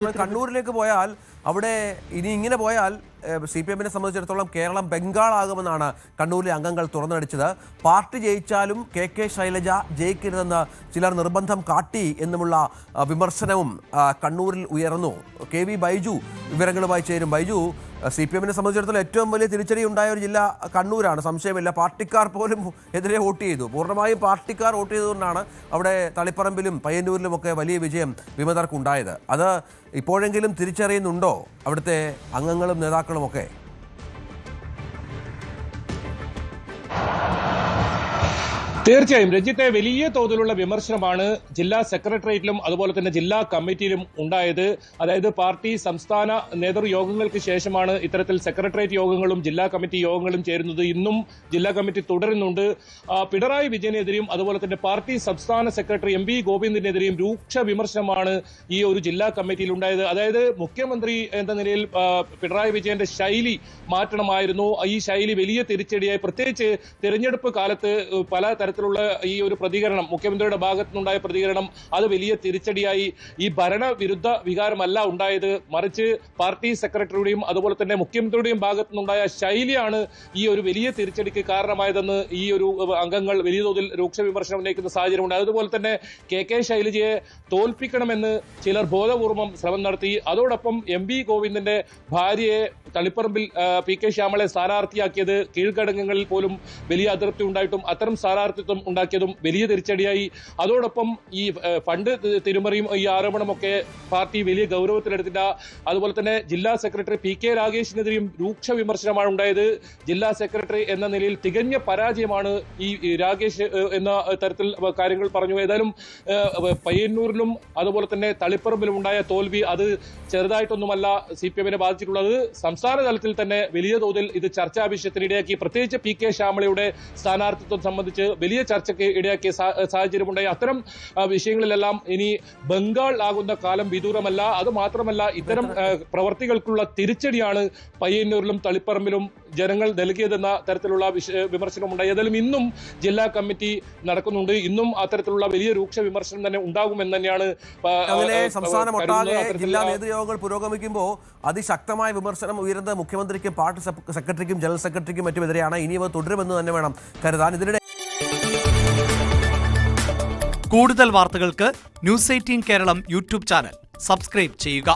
കണ്ണൂരിലേക്ക് പോയാൽ അവിടെ ഇനി ഇങ്ങനെ പോയാൽ CPM-നെ സംബന്ധിച്ചിടത്തോളം കേരളം ബംഗാളാകുമെന്നാണ് കണ്ണൂരിലെ അംഗങ്ങൾ തുറന്നടിച്ചത്. പാർട്ടി ജയിച്ചാലും KK ശൈലജ ജയിക്കരുതെന്ന് ചിലർ നിർബന്ധം കാട്ടി എന്നുമുള്ള വിമർശനവും കണ്ണൂരിൽ ഉയർന്നു. KV ബൈജു വിവരങ്ങളുമായി ചേരും. ബൈജു, CPM-നെ സംബന്ധിച്ചിടത്തോളം ഏറ്റവും വലിയ തിരിച്ചടി ഉണ്ടായ ഒരു ജില്ല കണ്ണൂരാണ്, സംശയമില്ല. പാർട്ടിക്കാർ പോലും എതിരെ വോട്ട് ചെയ്തു. പൂർണ്ണമായും പാർട്ടിക്കാർ വോട്ട് ചെയ്തുകൊണ്ടാണ് അവിടെ തളിപ്പറമ്പിലും പയ്യന്നൂരിലുമൊക്കെ വലിയ വിജയം വിമതർക്കുണ്ടായത്. അത് ഇപ്പോഴെങ്കിലും തിരിച്ചറിയുന്നുണ്ടോ അവിടുത്തെ അംഗങ്ങളും നേതാക്കളുമൊക്കെ? തീർച്ചയായും രഞ്ജിത്തെ, വലിയ തോതിലുള്ള വിമർശനമാണ് ജില്ലാ സെക്രട്ടേറിയറ്റിലും അതുപോലെ തന്നെ ജില്ലാ കമ്മിറ്റിയിലും ഉണ്ടായത്. അതായത് പാർട്ടി സംസ്ഥാന നേതൃയോഗങ്ങൾക്ക് ശേഷമാണ് ഇത്തരത്തിൽ സെക്രട്ടേറിയറ്റ് യോഗങ്ങളും ജില്ലാ കമ്മിറ്റി യോഗങ്ങളും ചേരുന്നത്. ഇന്നും ജില്ലാ കമ്മിറ്റി തുടരുന്നുണ്ട്. പിണറായി വിജയനെതിരെയും അതുപോലെ തന്നെ പാർട്ടി സംസ്ഥാന സെക്രട്ടറി MV ഗോവിന്ദിനെതിരെയും രൂക്ഷ വിമർശനമാണ് ഈ ഒരു ജില്ലാ കമ്മിറ്റിയിൽ ഉണ്ടായത്. അതായത് മുഖ്യമന്ത്രി എന്ന നിലയിൽ പിണറായി വിജയന്റെ ശൈലി മാറ്റണമായിരുന്നു. ഈ ശൈലി വലിയ തിരിച്ചടിയായി, പ്രത്യേകിച്ച് തെരഞ്ഞെടുപ്പ് കാലത്ത് പല തരത്തിലുള്ള ഈ ഒരു പ്രതികരണം, മുഖ്യമന്ത്രിയുടെ ഭാഗത്തുനിന്നുണ്ടായ പ്രതികരണം, അത് വലിയ തിരിച്ചടിയായി. ഈ ഭരണവിരുദ്ധ വികാരമല്ല ഉണ്ടായത്, മറിച്ച് പാർട്ടി സെക്രട്ടറിയുടെയും അതുപോലെ തന്നെ മുഖ്യമന്ത്രിയുടെയും ഭാഗത്തുനിന്നുണ്ടായ ശൈലിയാണ് ഈ ഒരു വലിയ തിരിച്ചടിക്ക് കാരണമായതെന്ന് ഈ ഒരു അംഗങ്ങൾ വലിയ തോതിൽ രൂക്ഷ വിമർശനം ഉന്നയിക്കുന്ന സാഹചര്യമുണ്ട്. അതുപോലെ തന്നെ KK ശൈലജയെ തോൽപ്പിക്കണമെന്ന് ചിലർ ബോധപൂർവം ശ്രമം നടത്തി. അതോടൊപ്പം MV ഗോവിന്ദന്റെ ഭാര്യയെ തളിപ്പറമ്പിൽ PK ശ്യാമളെ സ്ഥാനാർത്ഥിയാക്കിയത് കീഴ്ഘടകങ്ങളിൽ പോലും വലിയ അതൃപ്തി ഉണ്ടായിട്ടും അത്തരം സ്ഥാനാർത്ഥിത്വം ഉണ്ടാക്കിയതും വലിയ തിരിച്ചടിയായി. അതോടൊപ്പം ഈ ഫണ്ട് തിരിമറിയും ഈ ആരോപണമൊക്കെ പാർട്ടി വലിയ ഗൗരവത്തിലെടുത്തില്ല. അതുപോലെ തന്നെ ജില്ലാ സെക്രട്ടറി PK രാഗേഷിനെതിരെയും രൂക്ഷ വിമർശനമാണ് ഉണ്ടായത്. ജില്ലാ സെക്രട്ടറി എന്ന നിലയിൽ തികഞ്ഞ പരാജയമാണ് ഈ രാഗേഷ് എന്ന തരത്തിൽ കാര്യങ്ങൾ പറഞ്ഞു. ഏതായാലും പയ്യന്നൂരിലും അതുപോലെ തന്നെ തളിപ്പറമ്പിലും ഉണ്ടായ തോൽവി അത് ചെറുതായിട്ടൊന്നുമല്ല CPM-നെ ബാധിച്ചിട്ടുള്ളത്. സംസ്ഥാന തലത്തിൽ തന്നെ വലിയ തോതിൽ ഇത് ചർച്ചാ വിഷയത്തിന് ഇടയാക്കി. പ്രത്യേകിച്ച് PK ശ്യാമളയുടെ സ്ഥാനാർത്ഥിത്വം സംബന്ധിച്ച് വലിയ ചർച്ചയ്ക്ക് ഇടയാക്കിയ സാഹചര്യമുണ്ടായി. അത്തരം വിഷയങ്ങളിലെല്ലാം ഇനി ബംഗാൾ ആകുന്ന കാലം വിദൂരമല്ല. അത് മാത്രമല്ല, ഇത്തരം പ്രവർത്തികൾക്കുള്ള തിരിച്ചടിയാണ് പയ്യന്നൂരിലും തളിപ്പറമ്പിലും ജനങ്ങൾ നൽകിയതെന്ന തരത്തിലുള്ള വിമർശനമുണ്ടായി. ഏതായാലും ഇന്നും ജില്ലാ കമ്മിറ്റി നടക്കുന്നുണ്ട്. ഇന്നും അത്തരത്തിലുള്ള വലിയ രൂക്ഷ വിമർശനം തന്നെ ഉണ്ടാകുമെന്ന് തന്നെയാണ്. സംസ്ഥാനമൊട്ടാകെ ജില്ലാ നേതൃയോഗങ്ങൾ പുരോഗമിക്കുമ്പോൾ അതിശക്തമായ വിമർശനം ഉയരുന്നത് മുഖ്യമന്ത്രിക്കും പാർട്ടി സെക്രട്ടറിക്കും ജനറൽ സെക്രട്ടറിക്കും മറ്റുമെതിരെയാണ്. ഇനിയും തുടരുമെന്ന് തന്നെ വേണം കരുതാൻ. ഇതിനിടെ കൂടുതൽ വാർത്തകൾക്ക് News 18 Keralam YouTube channel subscribe ചെയ്യുക.